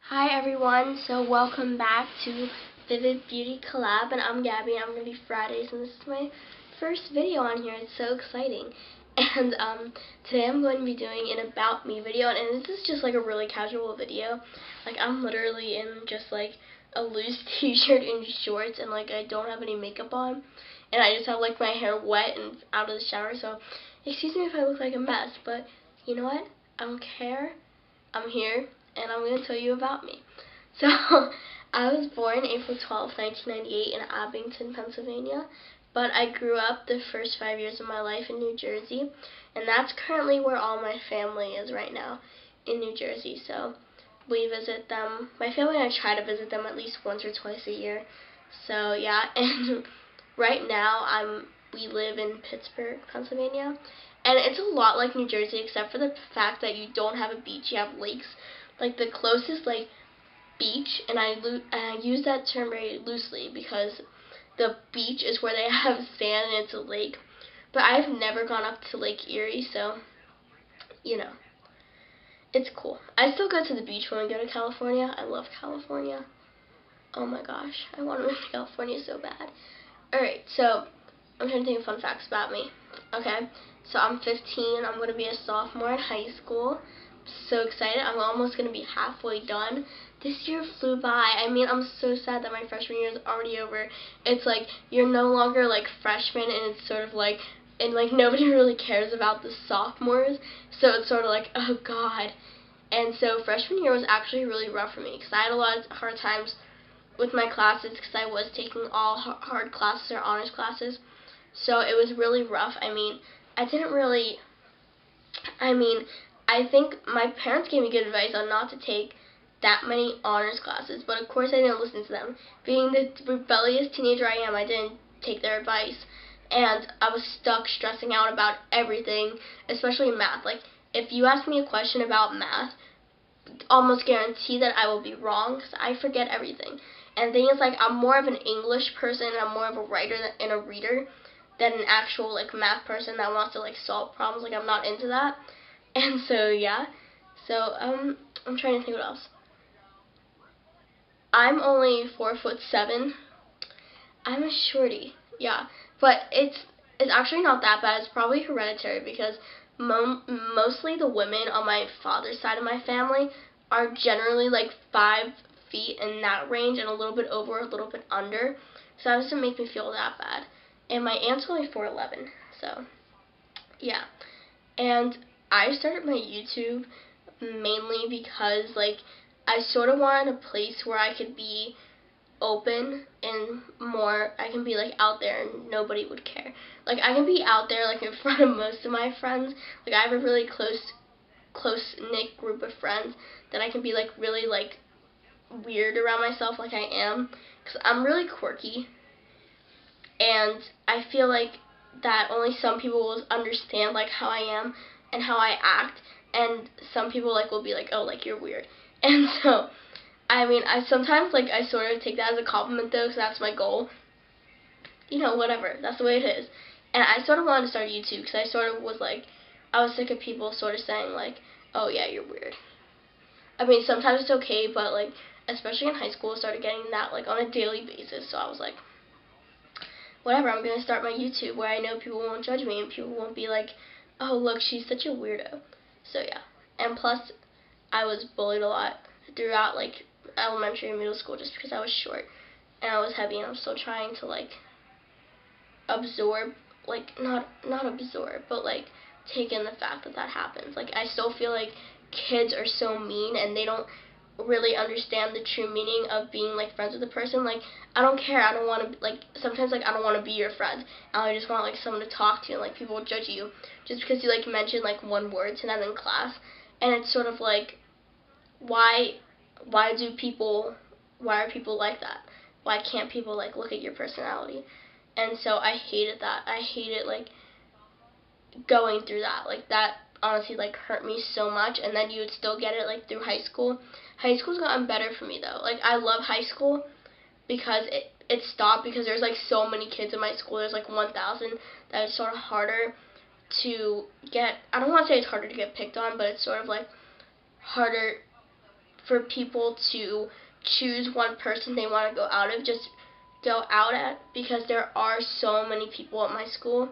Hi everyone, so welcome back to Vivid Beauty Collab, and I'm Gabby, and I'm going to be Fridays, and this is my first video on here. It's so exciting. And today I'm going to be doing an About Me video, and this is just like a really casual video. Like, I'm literally in just like a loose t-shirt and shorts, and like I don't have any makeup on, and I just have like my hair wet and out of the shower, so excuse me if I look like a mess, but you know what? I don't care. I'm here, and I'm going to tell you about me. So, I was born April 12, 1998 in Abington, Pennsylvania, but I grew up the first 5 years of my life in New Jersey, and that's currently where all my family is right now, in New Jersey. So, we visit them. My family and I try to visit them at least once or twice a year. So, yeah, and right now we live in Pittsburgh, Pennsylvania. And it's a lot like New Jersey, except for the fact that you don't have a beach, you have lakes. Like, the closest, like, beach, and I use that term very loosely because the beach is where they have sand and it's a lake. But I've never gone up to Lake Erie, so, you know, it's cool. I still go to the beach when we go to California. I love California. Oh my gosh, I want to move to California so bad. Alright, so I'm trying to think of fun facts about me. Okay, so I'm 15. I'm going to be a sophomore in high school. So excited. I'm almost going to be halfway done. This year flew by. I mean, I'm so sad that my freshman year is already over. It's like you're no longer like freshmen, and it's sort of like, and like nobody really cares about the sophomores. So it's sort of like, oh God. And so freshman year was actually really rough for me because I had a lot of hard times with my classes because I was taking all hard classes or honors classes. So it was really rough. I mean, I think my parents gave me good advice on not to take that many honors classes, but of course I didn't listen to them. Being the rebellious teenager I am, I didn't take their advice, and I was stuck stressing out about everything, especially math. Like, if you ask me a question about math, almost guarantee that I will be wrong because I forget everything. And the thing is, like, I'm more of an English person, and I'm more of a writer and a reader than an actual, like, math person that wants to, like, solve problems. Like, I'm not into that. And so, yeah. So, I'm trying to think what else. I'm only 4'7". I'm a shorty. Yeah. But it's actually not that bad. It's probably hereditary because mostly the women on my father's side of my family are generally like 5 feet in that range and a little bit over, a little bit under. So that doesn't make me feel that bad. And my aunt's only 4'11". So, yeah. And I started my YouTube mainly because, like, I sort of wanted a place where I could be open and more, I can be, like, out there and nobody would care. Like, I can be out there, like, in front of most of my friends. Like, I have a really close-knit group of friends that I can be, like, really, like, weird around myself like I am. Because I'm really quirky. And I feel like that only some people will understand, like, how I am and how I act, and some people, like, will be like, oh, like, you're weird. And so, I mean, I sometimes, like, I sort of take that as a compliment, though, because that's my goal. You know, whatever, that's the way it is. And I sort of wanted to start YouTube, because I sort of was, like, I was sick of people sort of saying, like, oh, yeah, you're weird. I mean, sometimes it's okay, but, like, especially in high school, I started getting that, like, on a daily basis, so I was like, whatever, I'm going to start my YouTube where I know people won't judge me and people won't be like, oh, look, she's such a weirdo. So, yeah. And plus, I was bullied a lot throughout, like, elementary and middle school just because I was short and I was heavy, and I'm still trying to, like, absorb, like, not absorb, but, like, take in the fact that that happens. Like, I still feel like kids are so mean and they don't really understand the true meaning of being, like, friends with a person. Like, I don't care, I don't want to, like, sometimes, like, I don't want to be your friend, and I just want, like, someone to talk to, and, like, people will judge you just because you, like, mention, like, one word to them in class, and it's sort of like, why are people like that? Why can't people, like, look at your personality? And so I hated that. I hated, like, going through that. Like, that honestly, like, hurt me so much, and then you would still get it, like, through high school. High school's gotten better for me, though. Like, I love high school because it stopped because there's, like, so many kids in my school. There's, like, 1,000 that it's sort of harder to get, I don't want to say it's harder to get picked on, but it's sort of, like, harder for people to choose one person they want to go out of, just go out at, because there are so many people at my school.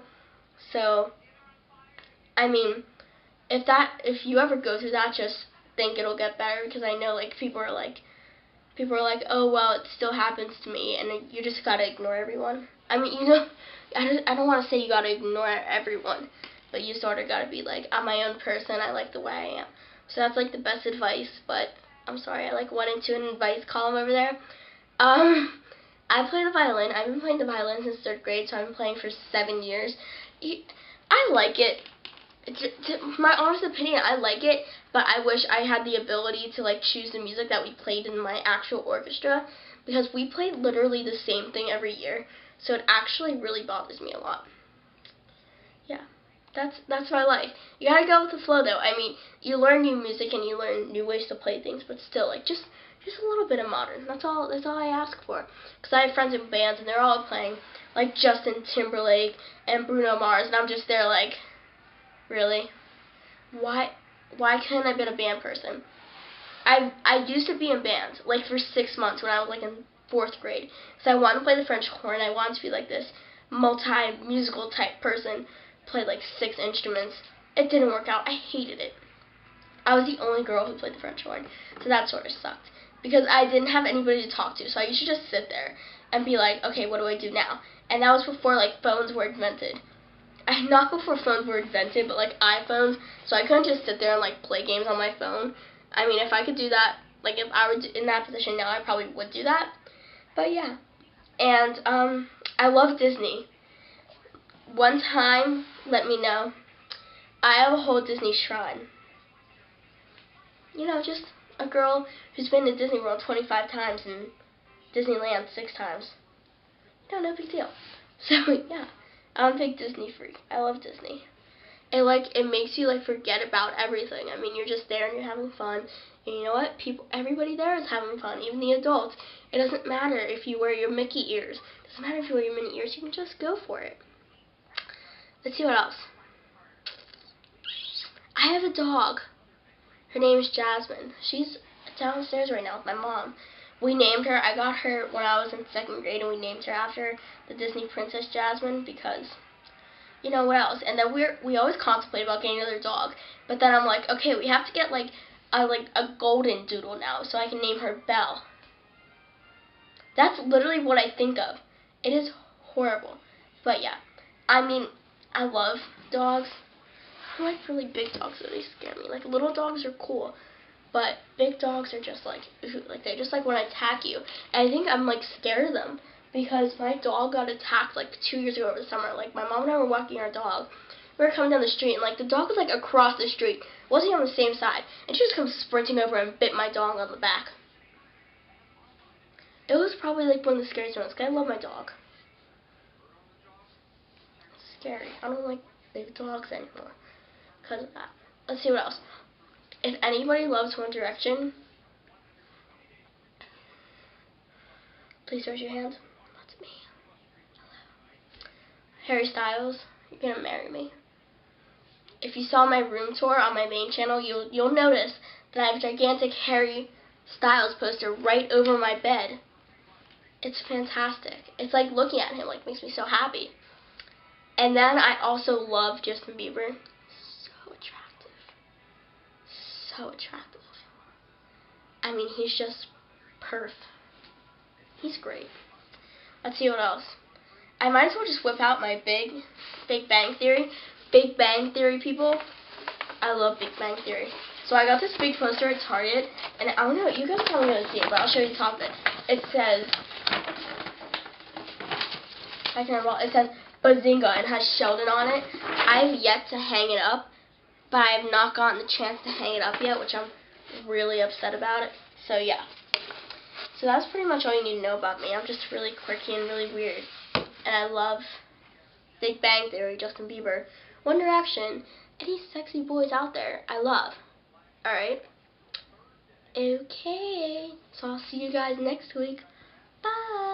So, I mean, if you ever go through that, just think it'll get better, because I know like people are like, oh well, it still happens to me, and you just gotta ignore everyone. I mean, you know, I don't want to say you gotta ignore everyone, but you sort of gotta be like, I'm my own person, I like the way I am. So that's like the best advice, but I'm sorry, I like went into an advice column over there. I play the violin. I've been playing the violin since 3rd grade, so I've been playing for 7 years. I like it. My honest opinion, I like it, but I wish I had the ability to like choose the music that we played in my actual orchestra, because we played literally the same thing every year, so it actually really bothers me a lot. Yeah, that's what I like. You gotta go with the flow, though. I mean, you learn new music and you learn new ways to play things, but still, like just a little bit of modern. That's all I ask for. Because I have friends in bands and they're all playing like Justin Timberlake and Bruno Mars, and I'm just there like, really? Why couldn't I have been a band person? I used to be in bands like for 6 months when I was like in 4th grade. So I wanted to play the French horn. I wanted to be like this multi-musical type person, played like 6 instruments. It didn't work out. I hated it. I was the only girl who played the French horn, so that sort of sucked, because I didn't have anybody to talk to. So I used to just sit there and be like, okay, what do I do now? And that was before like phones were invented. Not before phones were invented, but like iPhones. So I couldn't just sit there and like play games on my phone. I mean, if I could do that, like if I were in that position now, I probably would do that. But yeah, and I love Disney. One time, let me know. I have a whole Disney shrine. You know, just a girl who's been to Disney World 25 times and Disneyland 6 times. You know, no big deal. So yeah, I'm a big Disney freak. I love Disney. It makes you like forget about everything. I mean, you're just there and you're having fun. And you know what? Everybody there is having fun, even the adults. It doesn't matter if you wear your Mickey ears. It doesn't matter if you wear your Minnie ears. You can just go for it. Let's see what else. I have a dog. Her name is Jasmine. She's downstairs right now with my mom. We named her. I got her when I was in 2nd grade, and we named her after the Disney princess Jasmine, because, you know, what else? And then we always contemplate about getting another dog, but then I'm like, okay, we have to get like a golden doodle now, so I can name her Belle. That's literally what I think of. It is horrible, but yeah. I mean, I love dogs. I like really big dogs, so they scare me. Like, little dogs are cool, but big dogs are just like, they just like want to attack you. And I think I'm like scared of them, because my dog got attacked like 2 years ago over the summer. Like, my mom and I were walking our dog. We were coming down the street, and like the dog was like across the street, wasn't on the same side, and she just comes sprinting over and bit my dog on the back. It was probably like one of the scariest ones, because I love my dog. It's scary. I don't like big dogs anymore because of that. Let's see what else. If anybody loves One Direction, please raise your hand. That's me. Hello. Harry Styles, you're gonna marry me. If you saw my room tour on my main channel, you'll notice that I have a gigantic Harry Styles poster right over my bed. It's fantastic. It's like looking at him like makes me so happy. And then I also love Justin Bieber. So attractive. So attractive. I mean, he's just perf. He's great. Let's see what else. I might as well just whip out my Big Bang Theory. Big Bang Theory, people. I love Big Bang Theory. So I got this big poster at Target, and I don't know, you guys are probably going to see it, but I'll show you the top of it. It says, it says Bazinga, and has Sheldon on it. I have yet to hang it up, but I have not gotten the chance to hang it up yet, which I'm really upset about it. So yeah. So that's pretty much all you need to know about me. I'm just really quirky and really weird. And I love Big Bang Theory, Justin Bieber, One Direction, any sexy boys out there, I love. Alright? Okay. So I'll see you guys next week. Bye!